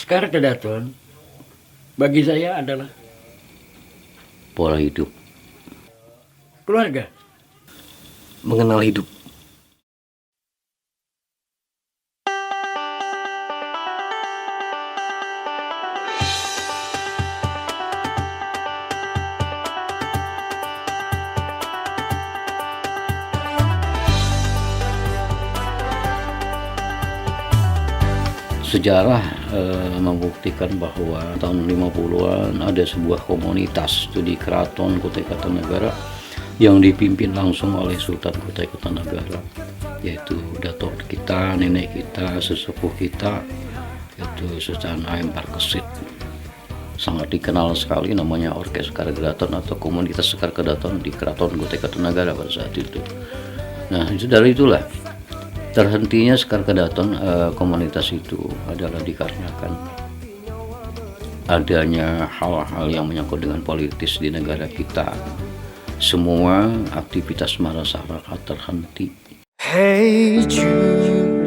Sekar Kedaton bagi saya adalah Pola hidup. keluarga. Mengenal hidup. Sejarah membuktikan bahwa tahun 50-an ada sebuah komunitas studi keraton Kutai Kartanagara yang dipimpin langsung oleh Sultan Kutai Kartanagara, yaitu datuk kita, nenek kita, sesepuh kita, yaitu Sultan A.M. Parkesit. Sangat dikenal sekali namanya Orkes Sekar Kedaton atau komunitas Sekar Kedaton di Keraton Kutai Kartanagara pada saat itu. Nah, dari itulah terhentinya Sekar Kedaton komunitas itu adalah dikarenakan adanya hal-hal yang menyangkut dengan politis di negara kita. Semua aktivitas masyarakat terhenti. Hey Jude,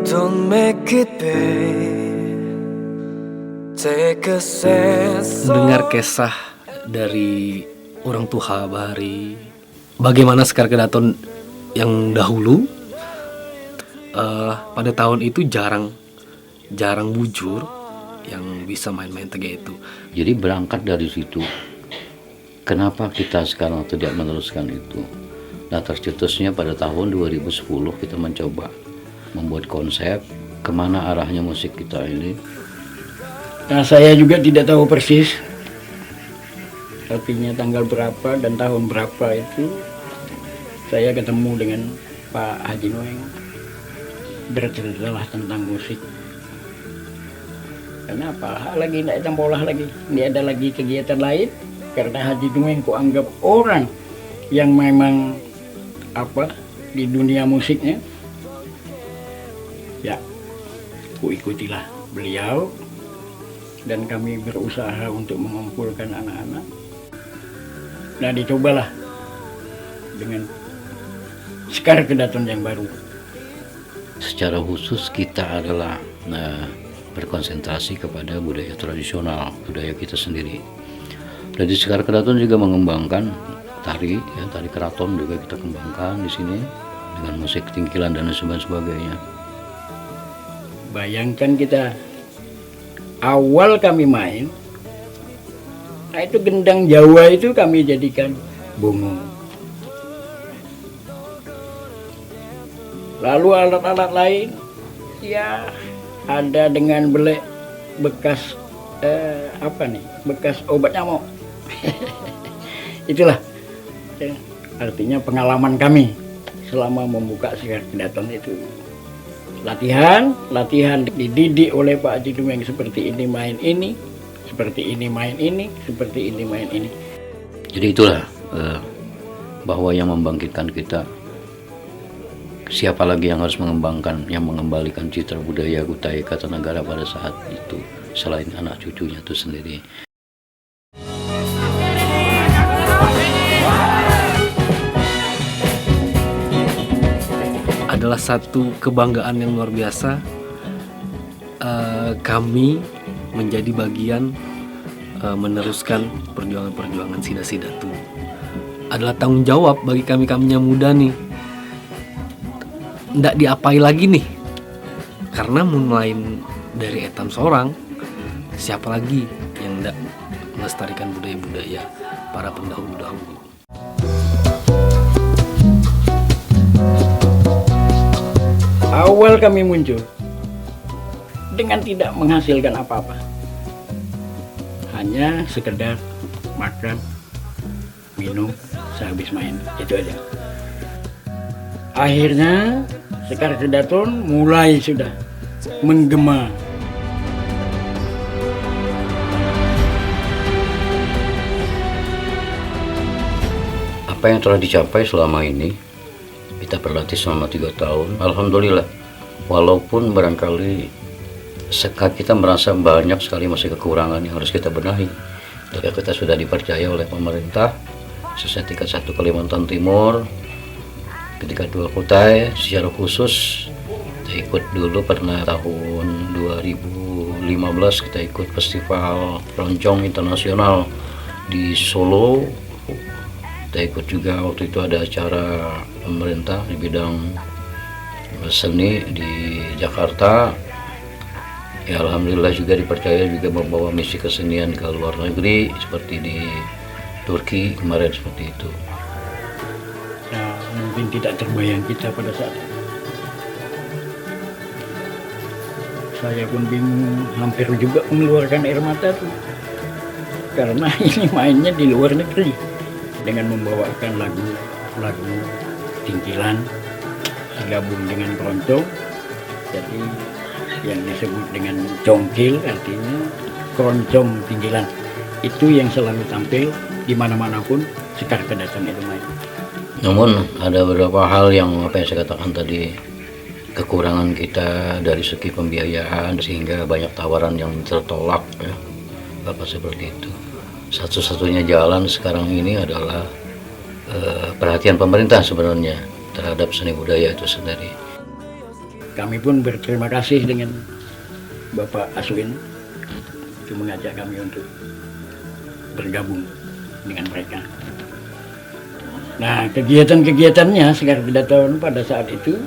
don't make it bad. Take a sense. Mendengar kisah dari orang tua Bahari, bagaimana Sekar Kedaton yang dahulu pada tahun itu jarang bujur yang bisa main-main tege itu. Jadi berangkat dari situ, kenapa kita sekarang tidak meneruskan itu? Nah, tercetusnya pada tahun 2010 kita mencoba membuat konsep kemana arahnya musik kita ini. Nah, saya juga tidak tahu persis artinya tanggal berapa dan tahun berapa itu saya ketemu dengan Pak Haji Noeng, berceritalah tentang musik. Kenapa? Lagi tidak campolah lagi. Ini ada lagi kegiatan lain karena Haji Noeng ku anggap orang yang memang di dunia musiknya. Ya, ku ikutilah beliau dan kami berusaha untuk mengumpulkan anak-anak. Nah, dicobalah dengan Sekar Kedaton yang baru. Secara khusus kita adalah berkonsentrasi kepada budaya tradisional, budaya kita sendiri. Jadi Sekar Kedaton juga mengembangkan tari, tari keraton juga kita kembangkan di sini dengan musik tingkilan dan sebagainya. Bayangkan kita awal kami main, nah itu gendang Jawa itu kami jadikan bungu. Lalu alat-alat lain, ya ada dengan belek bekas bekas obat nyamuk. Itulah artinya pengalaman kami selama membuka Sekar Kedaton itu. Latihan dididik oleh Pak Haji Noeng seperti ini main ini, seperti ini main ini, seperti ini main ini. Jadi itulah bahwa yang membangkitkan kita. Siapa lagi yang harus mengembangkan, yang mengembalikan citra budaya Kutai Kartanagara pada saat itu selain anak cucunya itu sendiri. Adalah satu kebanggaan yang luar biasa. Kami menjadi bagian meneruskan perjuangan-perjuangan Sida-Sida itu. Adalah tanggung jawab bagi kami yang muda nih. Nggak diapai lagi nih, karena mulai dari etam seorang, siapa lagi yang nggak melestarikan budaya-budaya para pendahulu-dahulu. Awal kami muncul dengan tidak menghasilkan apa-apa, hanya sekedar makan, minum, sehabis main, itu aja. Akhirnya Sekar Kedaton mulai sudah menggema. Apa yang telah dicapai selama ini, kita berlatih selama 3 tahun, alhamdulillah. Walaupun barangkali kita merasa banyak sekali masih kekurangan yang harus kita benahi. Kita sudah dipercaya oleh pemerintah, khususnya tingkat 1 Kalimantan Timur, ketika 2 Kutai secara khusus Kita ikut dulu pernah tahun 2015 kita ikut festival keroncong internasional di Solo. Kita ikut juga waktu itu ada acara pemerintah di bidang seni di Jakarta. Ya alhamdulillah juga dipercaya juga membawa misi kesenian ke luar negeri seperti di Turki kemarin seperti itu. Nah, mungkin tidak terbayang kita pada saat itu. Saya pun bingung, hampir juga mengeluarkan air mata tuh. Karena ini mainnya di luar negeri dengan membawakan lagu tingkilan gabung dengan keroncong. Jadi yang disebut dengan congkil artinya keroncong tinggilan itu yang selalu tampil di mana-mana pun Sekar Kedaton itu main. Namun ada beberapa hal yang apa yang saya katakan tadi, kekurangan kita dari segi pembiayaan sehingga banyak tawaran yang tertolak ya, Bapak seperti itu. Satu-satunya jalan sekarang ini adalah perhatian pemerintah sebenarnya terhadap seni budaya itu sendiri. Kami pun berterima kasih dengan Bapak Aswin itu mengajak kami untuk bergabung dengan mereka. Nah, kegiatan-kegiatannya Sekar Kedaton pada saat itu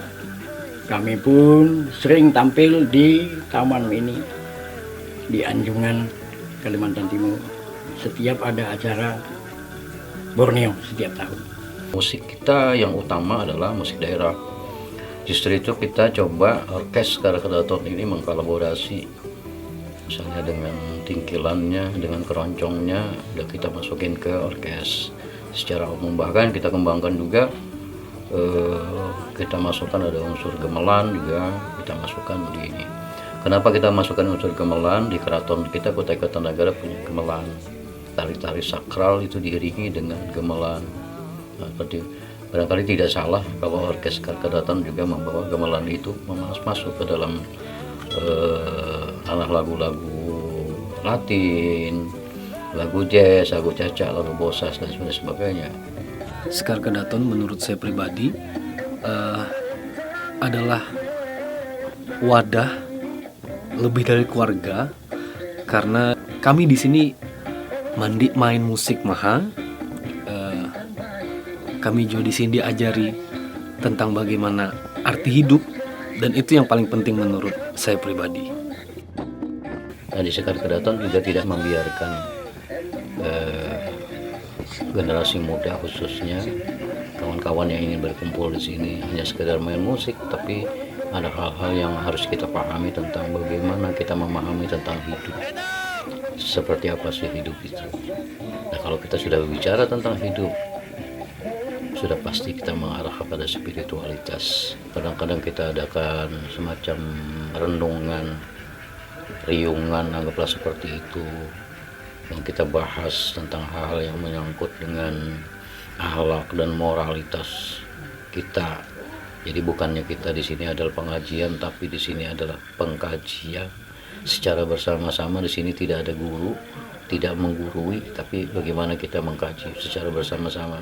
kami pun sering tampil di Taman Mini di Anjungan, Kalimantan Timur. Setiap ada acara Borneo setiap tahun. Musik kita yang utama adalah musik daerah. Justru itu kita coba orkes Sekar Kedaton ini mengkolaborasi misalnya dengan tingkilannya, dengan keroncongnya, udah kita masukin ke orkes secara umum. Bahkan kita kembangkan juga, kita masukkan ada unsur gamelan juga kita masukkan di ini. Kenapa kita masukkan unsur gamelan? Di keraton kita Kutai Kartanagara punya gamelan, tari-tari sakral itu diiringi dengan gamelan. Nah, seperti barangkali tidak salah kalau orkes Sekar Kedaton juga membawa gamelan itu masuk ke dalam lagu-lagu Latin, lagu jazz, lagu caca, lagu bosas dan sebagainya. Sekar Kedaton menurut saya pribadi adalah wadah lebih dari keluarga, karena kami di sini main musik maha. Kami juga di sini diajari tentang bagaimana arti hidup, dan itu yang paling penting menurut saya pribadi. Nah, di Sekar Kedaton juga tidak membiarkan generasi muda khususnya kawan-kawan yang ingin berkumpul di sini hanya sekedar main musik, tapi ada hal-hal yang harus kita pahami tentang bagaimana kita memahami tentang hidup. Seperti apa sih hidup itu? Nah, kalau kita sudah berbicara tentang hidup, sudah pasti kita mengarah kepada spiritualitas. Kadang-kadang kita adakan semacam renungan, riungan, anggaplah seperti itu, yang kita bahas tentang hal yang menyangkut dengan akhlak dan moralitas kita. Jadi bukannya kita di sini adalah pengajian, tapi di sini adalah pengkajian secara bersama-sama. Di sini tidak ada guru, tidak menggurui, tapi bagaimana kita mengkaji secara bersama-sama.